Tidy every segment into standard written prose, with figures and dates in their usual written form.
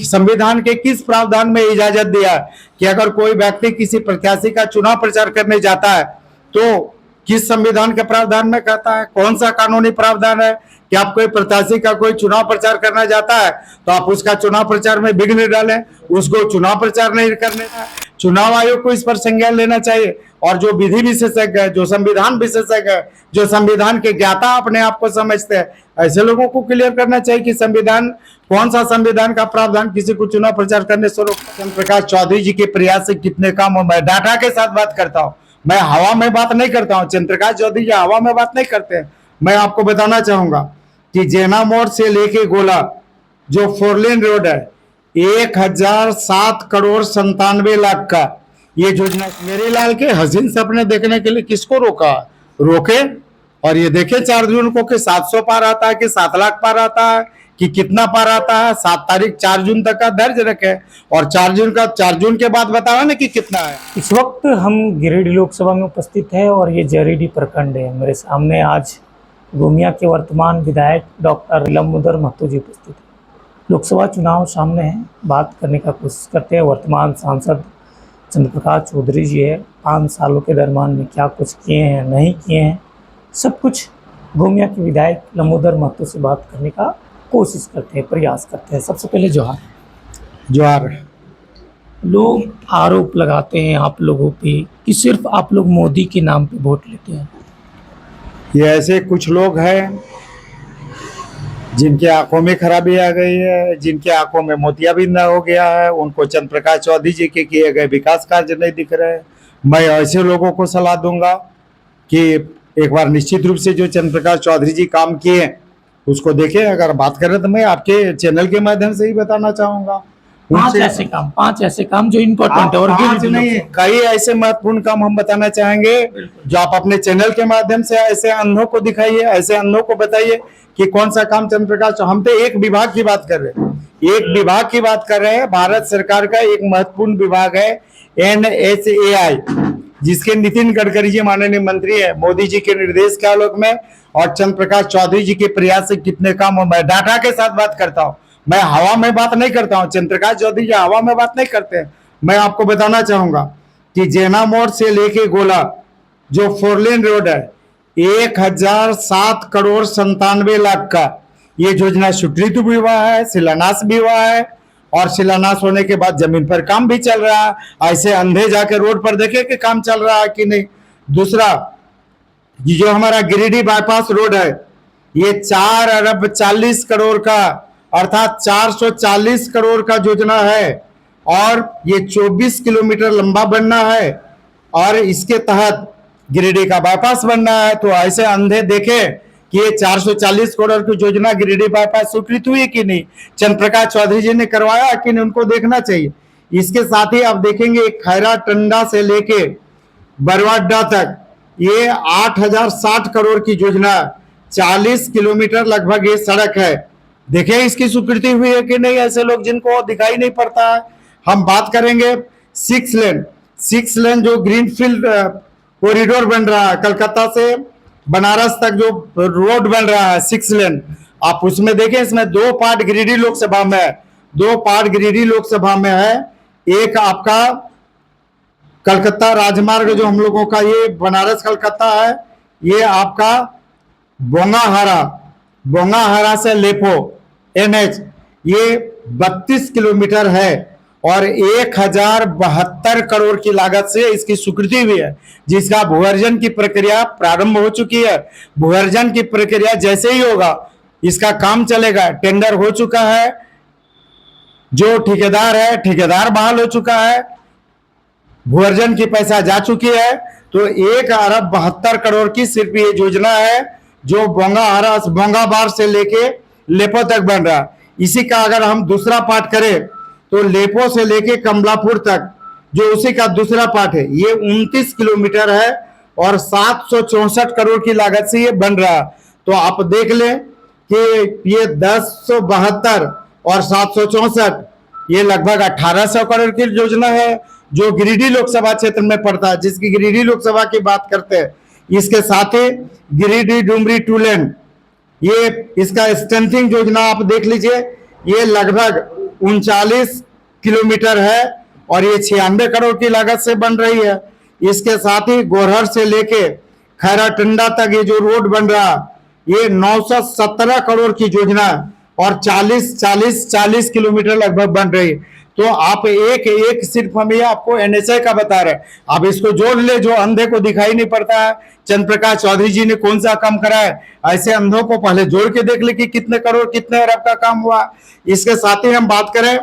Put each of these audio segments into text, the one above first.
संविधान के किस प्रावधान में इजाजत दिया है कि अगर कोई व्यक्ति किसी प्रत्याशी का चुनाव प्रचार करने जाता है तो किस संविधान के प्रावधान में कहता है, कौन सा कानूनी प्रावधान है कि आप कोई प्रत्याशी का कोई चुनाव प्रचार करना जाता है तो आप उसका चुनाव प्रचार में विघ्न डालें, उसको चुनाव प्रचार नहीं करने का। चुनाव आयोग को इस पर संज्ञान लेना चाहिए और जो विधि विशेषज्ञ है, जो संविधान विशेषज्ञ है, जो संविधान के ज्ञाता अपने आप को समझते हैं, ऐसे लोगों को क्लियर करना चाहिए कि संविधान, कौन सा संविधान का प्रावधान किसी को चुनाव प्रचार करने से रोकता है। चंद्र प्रकाश चौधरी जी के प्रयास से कितने काम हो, मैं डाटा के साथ बात करता हूँ, मैं हवा में बात नहीं करता हूँ। चंद्र प्रकाश चौधरी जी हवा में बात नहीं करते हैं। मैं आपको बताना चाहूंगा कि जेना मोड़ से लेके गोला जो 4 लेन रोड है 1007 करोड़ 97 लाख का ये योजना, मेरे लाल के हसीन सपने देखने के लिए किसको रोका, रोके और ये देखे 4 जून को कि 700 पार आता है कि 7 लाख पार आता है कि कितना पार आता है। 7 तारीख 4 जून तक का दर्ज रखे और 4 जून के बाद बताओ ना कि कितना है। इस वक्त हम गिरिडीह लोकसभा में उपस्थित हैं और ये जरीडीह प्रखंड है। मेरे सामने आज गोमिया के वर्तमान विधायक डॉक्टर लंबोदर महतो जी उपस्थित हैं। लोकसभा चुनाव सामने है, बात करने का कोशिश करते हैं। वर्तमान सांसद चंद्र प्रकाश चौधरी जी है, 5 सालों के दरम्यान में क्या कुछ किए हैं, नहीं किए हैं, सब कुछ गोमिया के विधायक लंबोदर महतो से बात करने का कोशिश करते हैं, प्रयास करते हैं। सबसे पहले जोहार। लोग आरोप लगाते हैं आप लोगों पे कि सिर्फ आप लोग मोदी के नाम पे वोट लेते हैं। ये ऐसे कुछ लोग हैं जिनके आंखों में खराबी आ गई है, जिनके आंखों में मोतियाबिंद हो गया है, उनको चंद्र प्रकाश चौधरी जी के किए गए विकास कार्य नहीं दिख रहे। मैं ऐसे लोगों को सलाह दूंगा कि एक बार निश्चित रूप से जो चंद्र प्रकाश चौधरी जी काम किए उसको देखें। अगर बात करें तो मैं आपके चैनल के माध्यम से ही बताना चाहूंगा 5 ऐसे काम जो इम्पोर्टेंट है और 5 नहीं, कई ऐसे महत्वपूर्ण काम हम बताना चाहेंगे जो आप अपने चैनल के माध्यम से ऐसे अंधों को दिखाइए, ऐसे अंधों को बताइए कि कौन सा काम चंद्र प्रकाश। हम तो एक विभाग की बात कर रहे हैं, एक विभाग की बात कर रहे हैं। भारत सरकार का एक महत्वपूर्ण विभाग है NHAI, जिसके नितिन गडकरी जी माननीय मंत्री है, मोदी जी के निर्देश के आलोक में और चंद्र प्रकाश चौधरी जी के प्रयास से कितने काम हो। मैं डाटा के साथ बात करता हूँ, मैं हवा में बात नहीं करता हूँ। चंद्र प्रकाश चौधरी जी हवा में बात नहीं करते हैं। मैं आपको बताना चाहूंगा कि जेना मोड़ से लेके गोला जो 4 लेन रोड है 1007 करोड़ 97 लाख का ये योजना स्वीकृत भी हुआ है, शिलान्यास भी हुआ है और शिलान्यास होने के बाद जमीन पर काम भी चल रहा है। ऐसे अंधे जाके रोड पर देखे कि काम चल रहा है कि नहीं। दूसरा, ये जो हमारा गिरिडीह बाईपास रोड है ये 4 अरब 40 करोड़ का अर्थात 440 करोड़ का योजना है और ये 24 किलोमीटर लंबा बनना है और इसके तहत गिरिडीह का बाईपास बनना है। तो ऐसे अंधे देखे कि ये 440 करोड़ की योजना गिरिडीह बाईपास स्वीकृत हुई कि नहीं, चंद्र प्रकाश चौधरी जी ने करवाया कि नहीं, उनको देखना चाहिए। इसके साथ ही आप देखेंगे खैरा टंडा से लेके बरवाडा तक ये 8060 करोड़ की योजना, 40 किलोमीटर लगभग ये सड़क है। देखें इसकी स्वीकृति हुई है कि नहीं। ऐसे लोग जिनको दिखाई नहीं पड़ता है। हम बात करेंगे 6 लेन जो ग्रीनफील्ड कॉरिडोर बन रहा है, कलकत्ता से बनारस तक जो रोड बन रहा है 6 लेन, आप उसमें देखें इसमें 2 पार्ट गिरिडीह लोकसभा में है, 2 पार्ट गिरिडीह लोकसभा में है। एक आपका कलकत्ता राजमार्ग जो हम लोगों का ये बनारस कलकत्ता है, ये आपका बोंगाहारा से लेपो NH ये 32 किलोमीटर है और 1072 करोड़ की लागत से इसकी स्वीकृति हुई है, जिसका भूअर्जन की प्रक्रिया प्रारंभ हो चुकी है। भूअर्जन की प्रक्रिया जैसे ही होगा इसका काम चलेगा। टेंडर हो चुका है, जो ठेकेदार है ठेकेदार बहाल हो चुका है, भूअर्जन की पैसा जा चुकी है। तो 1 अरब 72 करोड़ की सिर्फ ये योजना है जो बोंगाबार से लेके लेपो तक बन रहा है। इसी का अगर हम दूसरा पार्ट करें तो लेपो से लेके कमलापुर तक जो उसी का दूसरा पार्ट है ये 29 किलोमीटर है और 764 करोड़ की लागत से ये बन रहा है। तो आप देख लें कि ये 1072 और 764 ये लगभग 1800 करोड़ की योजना है जो गिरिडीह लोकसभा क्षेत्र में पड़ता है, जिसकी गिरिडीह लोकसभा की बात करते हैं। इसके साथ ही गिरिडीह डुमरी 2 लेन ये इसका स्ट्रेंथिंग योजना आप देख लीजिए, ये लगभग 39 किलोमीटर है और ये 96 करोड़ की लागत से बन रही है। इसके साथ ही गोरहर से लेके खैराटंडा तक ये जो रोड बन रहा, ये 917 करोड़ की योजना है और 40 किलोमीटर लगभग बन रही है। तो आप एक एक सिर्फ हम ये आपको एनएचए का बता रहे हैं, आप इसको जोड़ ले, जो अंधे को दिखाई नहीं पड़ता है चंद्र प्रकाश चौधरी जी ने कौन सा काम करा है, ऐसे अंधों को पहले जोड़ के देख ले कि कितने करोड़ कितने अरब का काम हुआ। इसके साथ ही हम बात करें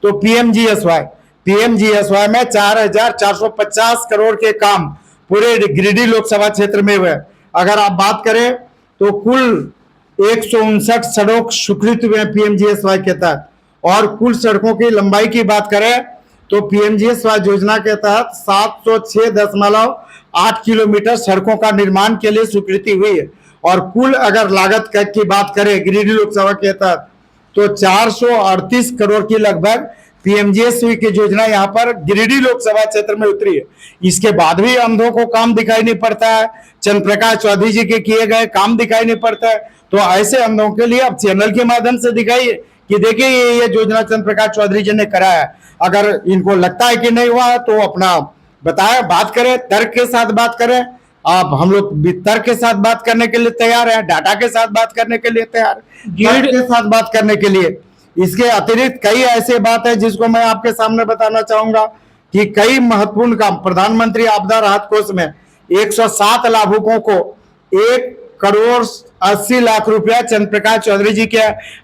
तो पीएमजीएसवाई में 4,450 करोड़ के काम पूरे गिरिडीह लोकसभा क्षेत्र में हुए। अगर आप बात करें तो कुल 159 सड़क स्वीकृत हुए पीएमजीएसवाई के तहत, और कुल सड़कों की लंबाई की बात करें तो पीएमजीएसवाई योजना के तहत 706.8 किलोमीटर सड़कों का निर्माण के लिए स्वीकृति हुई है। और कुल अगर लागत की बात करें गिरिडीह लोकसभा के तहत तो 438 करोड़ की लगभग पीएमजीएसवाई की योजना यहाँ पर गिरिडीह लोकसभा क्षेत्र में उतरी है। इसके बाद भी अंधों को काम दिखाई नहीं पड़ता है, चंद्र प्रकाश चौधरी जी के किए गए काम दिखाई नहीं पड़ता है। तो ऐसे अंधों के लिए अब चैनल के माध्यम से दिखाइए कि देखिए ये योजना चंद्र प्रकाश चौधरी जी ने कराया है। अगर इनको लगता है कि नहीं हुआ तो अपना बताए, बात करें, तर्क के साथ बात करें। आप हम लोग भी तर्क के साथ बात करने के लिए तैयार हैं, डाटा के साथ बात करने के लिए तैयार, तर्क के साथ बात करने के लिए। इसके अतिरिक्त कई ऐसे बात है जिसको मैं आपके सामने बताना चाहूंगा कि कई महत्वपूर्ण काम प्रधानमंत्री आपदा राहत कोष में 107 लाभुकों को 1,80,00,000 रुपया चंद्र प्रकाश चौधरी जी के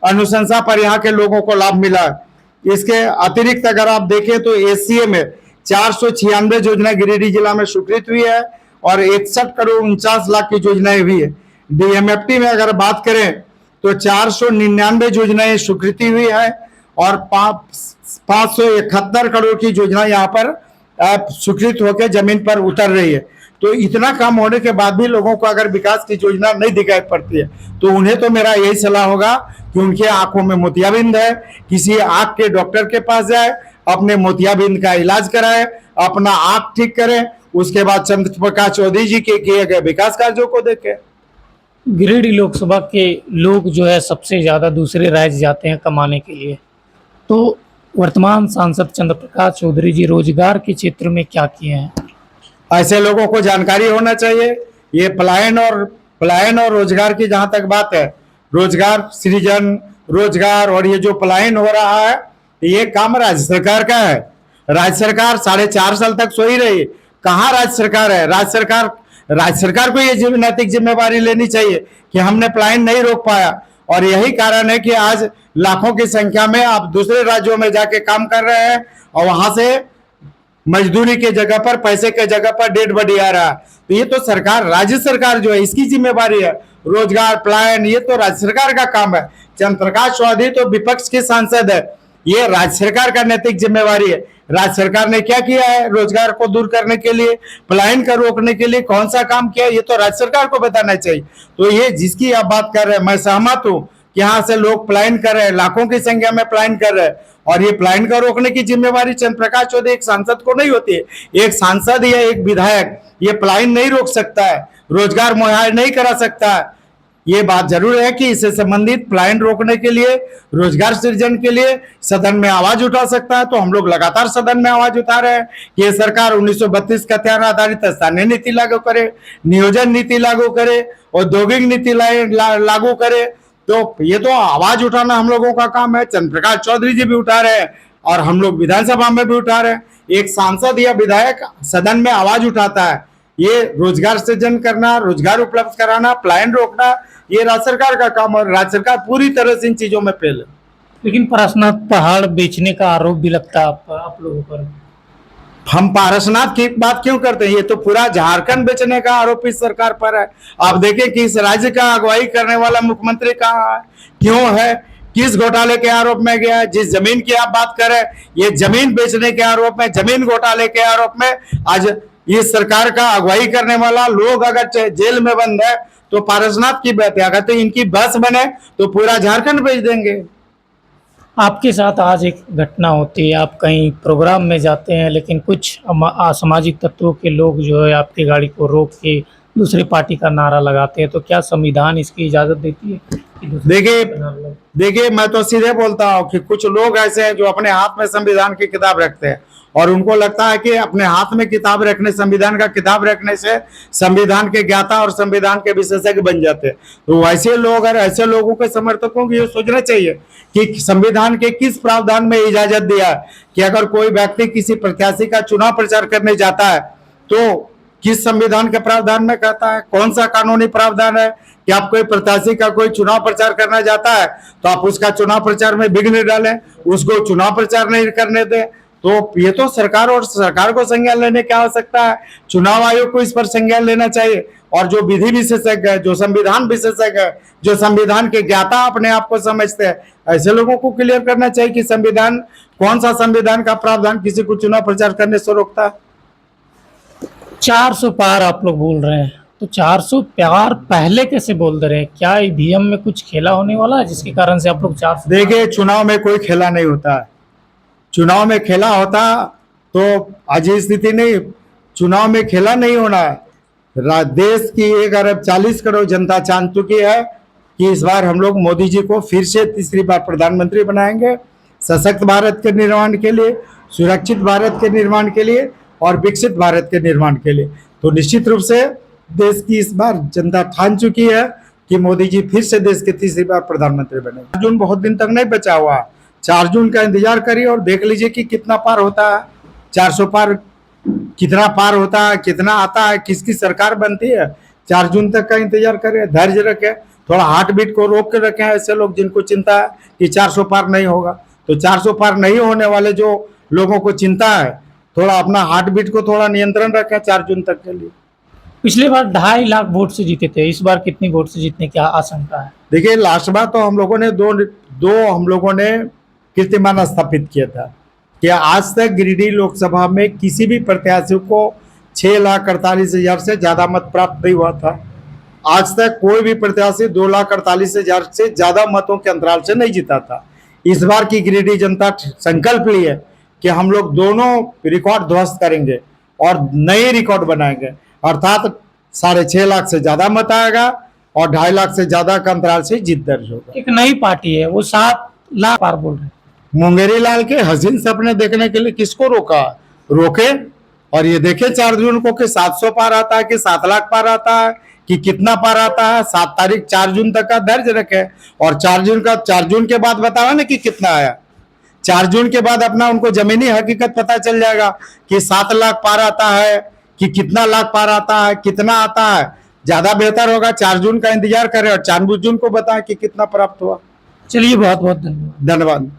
अनुशंसा पर यहाँ के लोगों को लाभ मिला। इसके अतिरिक्त अगर आप देखें तो एसीए में 496 योजना गिरिडीह जिला में स्वीकृत हुई है और 61,49,00,000 की योजनाएं हुई है। डीएमएफटी में अगर बात करें तो 499 योजनाएं स्वीकृति हुई है और 571 करोड़ की योजना यहाँ पर स्वीकृत होकर जमीन पर उतर रही है। तो इतना काम होने के बाद भी लोगों को अगर विकास की योजना नहीं दिखाई पड़ती है तो उन्हें तो मेरा यही सलाह होगा कि उनके आंखों में मोतियाबिंद है, किसी आंख के डॉक्टर के पास जाए, अपने मोतियाबिंद का इलाज कराए, अपना आंख ठीक करें, उसके बाद चंद्र प्रकाश चौधरी जी के किए गए विकास कार्यों को देखें। गिरिडीह लोकसभा के लोग जो है सबसे ज़्यादा दूसरे राज्य जाते हैं कमाने के लिए, तो वर्तमान सांसद चंद्र प्रकाश चौधरी जी रोजगार के क्षेत्र में क्या किए हैं? ऐसे लोगों को जानकारी होना चाहिए। ये पलायन और रोजगार की जहां तक बात है, रोजगार सृजन, रोजगार और ये जो पलायन हो रहा है ये काम राज्य सरकार का है। राज्य सरकार 4.5 साल तक सो ही रही, कहाँ राज्य सरकार है? राज्य सरकार को ये नैतिक जिम्मेवारी लेनी चाहिए कि हमने पलायन नहीं रोक पाया, और यही कारण है कि आज लाखों की संख्या में आप दूसरे राज्यों में जाके काम कर रहे हैं और वहां से मजदूरी के जगह पर, पैसे के जगह पर डेड बॉडी आ रहा है। तो ये तो सरकार, राज्य सरकार जो है इसकी जिम्मेवारी है। रोजगार पलायन ये तो राज्य सरकार का काम है। चंद्र प्रकाश चौधरी तो विपक्ष के सांसद है, ये राज्य सरकार का नैतिक जिम्मेवारी है। राज्य सरकार ने क्या किया है रोजगार को दूर करने के लिए, पलायन को रोकने के लिए कौन सा काम किया, ये तो राज्य सरकार को बताना चाहिए। तो ये जिसकी आप बात कर रहे हैं, मैं सहमत हूं कि यहाँ से लोग पलायन कर रहे हैं, लाखों की संख्या में पलायन कर रहे हैं, और ये पलायन को रोकने की जिम्मेवारी चंद्र प्रकाश चौधरी एक सांसद को नहीं होती है। एक सांसद या एक विधायक ये पलायन नहीं रोक सकता है, रोजगार मुहैया नहीं करा सकता है। ये बात जरूर है कि इससे संबंधित पलायन रोकने के लिए, रोजगार सृजन के लिए सदन में आवाज उठा सकता है। तो हम लोग लगातार सदन में आवाज उठा रहे हैं कि ये सरकार 1932 का हथियार आधारित स्थानीय नीति लागू करे, नियोजन नीति लागू करे, औद्योगिक नीति लागू करे। तो ये तो आवाज उठाना हम लोगों का काम है। चंद्र प्रकाश चौधरी जी भी उठा रहे हैं और हम लोग विधानसभा में भी उठा रहे हैं। एक सांसद या विधायक सदन में आवाज उठाता है, ये रोजगार सृजन करना, रोजगार उपलब्ध कराना, पलायन रोकना, ये राज्य सरकार का काम है। राज्य सरकार पूरी तरह से इन चीजों में फेल है। लेकिन पारसनाथ पहाड़ बेचने का आरोप भी लगता है आप लोगों पर। हम पारसनाथ की बात क्यों करते हैं? ये तो पूरा झारखंड बेचने का आरोप इस सरकार पर है। आप देखें कि इस राज्य का अगुवाई करने वाला मुख्यमंत्री कहाँ है, क्यों है, किस घोटाले के आरोप में गया है? जिस जमीन की आप बात कर रहे हैं, ये जमीन बेचने के आरोप में, जमीन घोटाले के आरोप में आज इस सरकार का अगुवाई करने वाला लोग अगर जेल में बंद है तो पारसनाथ की बात है। अगर तो इनकी बस बने तो पूरा झारखंड बेच देंगे। आपके साथ आज एक घटना होती है, आप कहीं प्रोग्राम में जाते हैं लेकिन कुछ असामाजिक तत्वों के लोग जो है आपकी गाड़ी को रोक के दूसरी पार्टी का नारा लगाते हैं, तो क्या संविधान इसकी इजाजत देती है कि दूसरी देखिए पार्टी का नारा लगाए? देखिए मैं तो सीधे बोलता हूँ कि कुछ लोग ऐसे हैं जो अपने हाथ में संविधान की किताब रखते हैं और उनको लगता है कि अपने हाथ में किताब रखने, संविधान का किताब रखने से संविधान के ज्ञाता और संविधान के विशेषज्ञ बन जाते हैं। तो वैसे लोग और ऐसे लोगों के समर्थकों को ये सोचना चाहिए कि संविधान के किस प्रावधान में इजाजत दिया है कि अगर कोई व्यक्ति किसी प्रत्याशी का चुनाव प्रचार करने जाता है तो किस संविधान के प्रावधान में कहता है, कौन सा कानूनी प्रावधान है कि आप कोई प्रत्याशी का कोई चुनाव प्रचार करना जाता है तो आप उसका चुनाव प्रचार में विघ्न डालें, उसको चुनाव प्रचार नहीं करने दें। तो ये तो सरकार को संज्ञान लेने की आवश्यकता है, चुनाव आयोग को इस पर संज्ञान लेना चाहिए। और जो विधि विशेषज्ञ है, जो संविधान विशेषज्ञ है, जो संविधान के ज्ञाता अपने आप को समझते हैं, ऐसे लोगों को क्लियर करना चाहिए कि संविधान, कौन सा संविधान का प्रावधान किसी को चुनाव प्रचार करने से रोकता है। 400 पार आप लोग बोल रहे हैं, तो 400 पार पहले कैसे बोल दे रहे हैं? क्या ईवीएम में कुछ खेला होने वाला है जिसके कारण से आप लोग 400? देखिए चुनाव में कोई खेला नहीं होता है, चुनाव में खेला होता तो आज ये स्थिति नहीं, चुनाव में खेला नहीं होना है। देश की 1 अरब 40 करोड़ जनता जान चुकी है कि इस बार हम लोग मोदी जी को फिर से तीसरी बार प्रधानमंत्री बनाएंगे, सशक्त भारत के निर्माण के लिए, सुरक्षित भारत के निर्माण के लिए और विकसित भारत के निर्माण के लिए। तो निश्चित रूप से देश की इस बार जनता ठान चुकी है कि मोदी जी फिर से देश के तीसरी बार प्रधानमंत्री बने। 4 जून बहुत दिन तक नहीं बचा हुआ, 4 जून का इंतजार करिए और देख लीजिए कि कितना पार होता है, 400 पार कितना पार होता है, कितना आता है, किसकी सरकार बनती है। 4 जून तक का इंतजार करें, धैर्य रखें, थोड़ा हार्ट बीट को रोक कर रखें। ऐसे लोग जिनको चिंता है कि 400 पार नहीं होगा, तो 400 पार नहीं होने वाले जो लोगों को चिंता है, थोड़ा अपना हार्ट बीट को थोड़ा नियंत्रण रखें 4 जून तक के लिए। पिछली बार 2.5 लाख वोट से जीते थे, इस बार कितनी वोट से जीतने की आशंका है? देखिए लास्ट बार तो हम लोगों ने दो कीर्तिमान स्थापित किया था कि आज तक गिरिडीह लोकसभा में किसी भी प्रत्याशी को 6,48,000 से ज्यादा मत प्राप्त नहीं हुआ था। आज तक कोई भी प्रत्याशी 2,48,000 से ज्यादा मतों के अंतराल से नहीं जीता था। इस बार की गिरिडीह जनता संकल्प ली है कि हम लोग दोनों रिकॉर्ड ध्वस्त करेंगे और नए रिकॉर्ड बनाएंगे, अर्थात 6.5 लाख से ज्यादा मत आएगा और 2.5 लाख से ज्यादा का अंतराल से जीत दर्ज होगा। एक नई पार्टी है, वो 7 लाख पार बोल रहे हैं। मुंगेरी लाल के हसीन सपने देखने के लिए किसको रोके और ये देखे 4 जून को कि 700 पार आता है कि 7 लाख पार आता है कि कितना पार आता है। 7 तारीख 4 जून तक का दर्ज रखे और 4 जून के बाद बतावा ना कि कितना आया। 4 जून के बाद अपना उनको जमीनी हकीकत पता चल जाएगा कि 7 लाख पार आता है कि कितना लाख पार आता है, कितना आता है। ज्यादा बेहतर होगा 4 जून का इंतजार करें और 4 जून को बताएं कि कितना प्राप्त हुआ। चलिए, बहुत बहुत धन्यवाद। धन्यवाद।